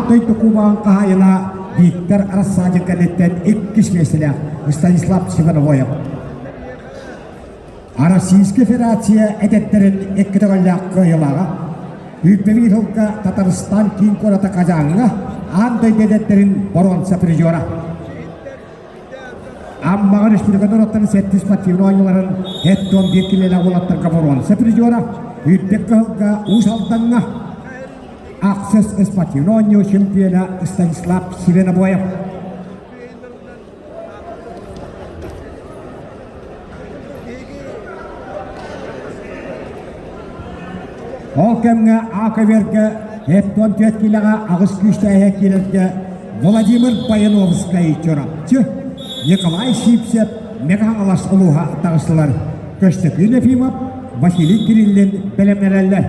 Антойду Кубан Кахайла Виктор Рассадиканеттен иккишмеселя Станислав Сивановоев. Российская Федерация эдеттерин эккетоголляққы елаға Үппевилхулка Татарстан Кинкората Казанга Антойду эдеттерин Боронса призера. Аммағын республикадан оттан сеттис пативны ойныларын Эттон беккілелі олаттарға Боронса призера Үппеккілға Усалданға Аксес спортивный ойнау чемпиона Станислав Сивановоев. Ол кемге Акаверге Эттон Теткилага Агыс Күштайя келерге Владимир Баяновскай чорапчы Николай Сипсеп Мегаалас Улуха тағысылар Көштекін Ефимов Василий Кириллин белемнерелі.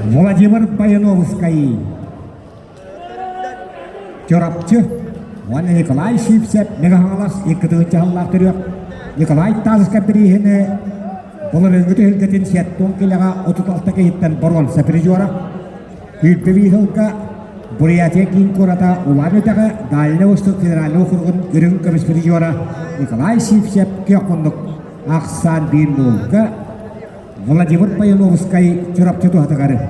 Владимир Баяновский чорапчы Ван Николай Сипсеп Мегаалас иккетігінші аллақ түрек Николай Тазыска бірігіні Бұлыр үнгіті үлгетін сеттон келеға 36 кейттен Боронса призера Үппевилхулка Бурятия Кинкората Уланытағы Дальний Восток федеральный округын үрін көміс призера Николай Сипсеп кеқондық Ақсан Бейндулка Владимир Баяновский чорапчы туғатығары.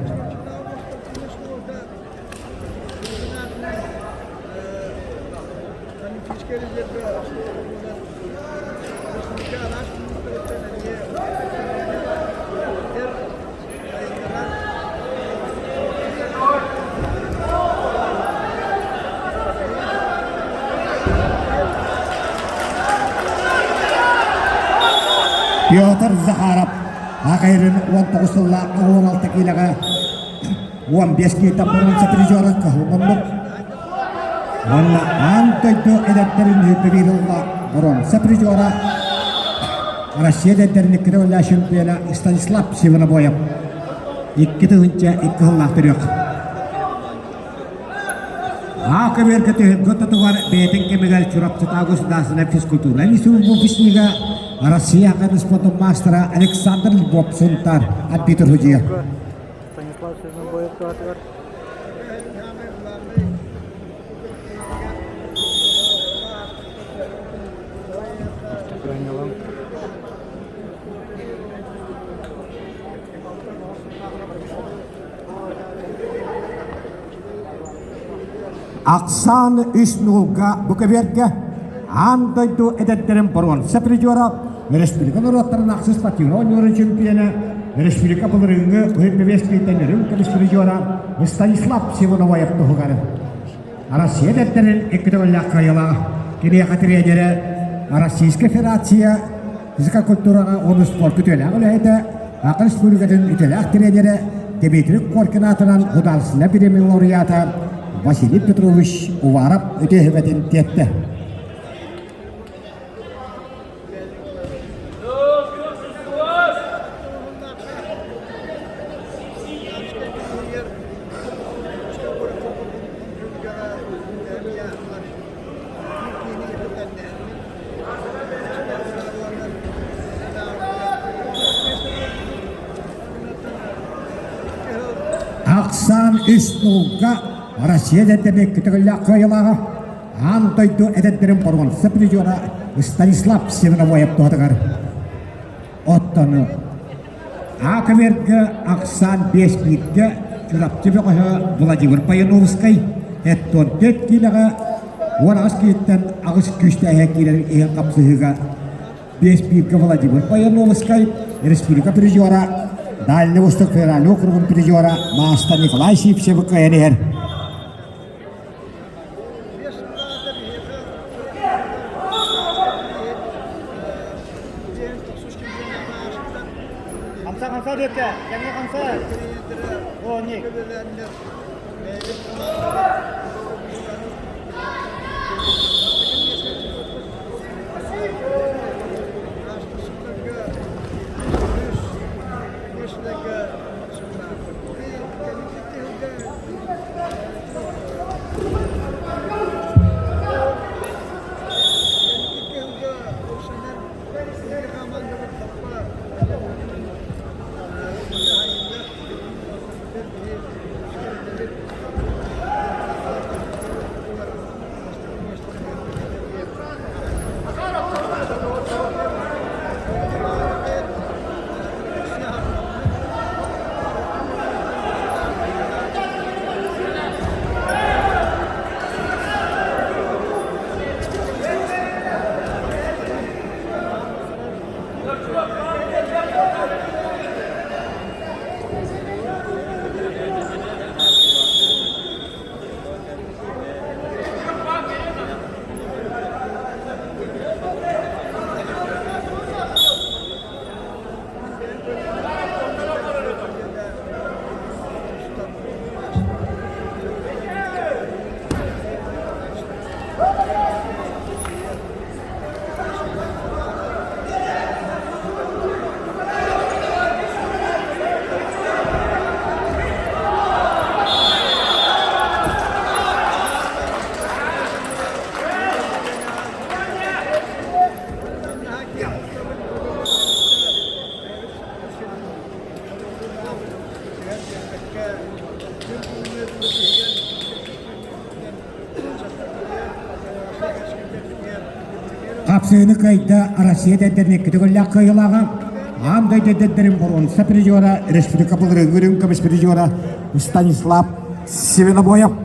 Петр Захаров Ақайрын 19 жылға 16 келіға 15 кейтап Боронса призера қағылмандық. Онна Антойду эдеттерин Үппевилхулка Боронса призера Россия эдеттерин иккетоголля чемпиона Станислав Сивановоев. Иккетігінші иккі ғыллақ түрек. Акаверге түйінгі тұтығар бәйтін кемегел чурапчыта государственная физкультура институту выпускника Россия спортом мастера Александр Львов Сунтар от Питер Худия. Станислав Сивановоев туатығар. Аксан Иснулга Буковерге Антойду эдеттерин Боронса призера Республика Народтарын Аксыз спортивный ойнау чемпионы Республика Бұлырыңы Үппевилхулка үрін көміс призера Станислав Сивановоев тұғығары. Россия эдеттерин иккетоголляққа елаға кенеяқа тренері Российская Федерация физика культураға оны спорт күтеліғі үләйді Ақын республикатын үтеліғ тренері Дмитрий Коркинатынан Удалсына премия лауреаты Василий Петрович Уваров өтехібетін тетті. Ақсан Иснулга Россия эдеттерин иккетоголляққа елаға Антойду эдеттерин Боронса призера Станислав Сивановоев туатығар. Оттаны Акаверге Ақсан Беспитке чурапчы беғаға Владимир Баяновский Эттон Теткилеға Орағыз кейттен Ағыз Күштайя келерін ең қапсығыға Беспитке Владимир Баяновский Республика призера Дальний Восток федеральный округын призера Маста Николай Сипсеп кәйенер. Қанса дөтті, кәне қанса? О, не? Kapsığını kayda Россия дәддеріне кетігілі қиылаған андай дәддерін бұрын сапризиора республика бұлырын көрін көмес призиора Станислав Севенобоев.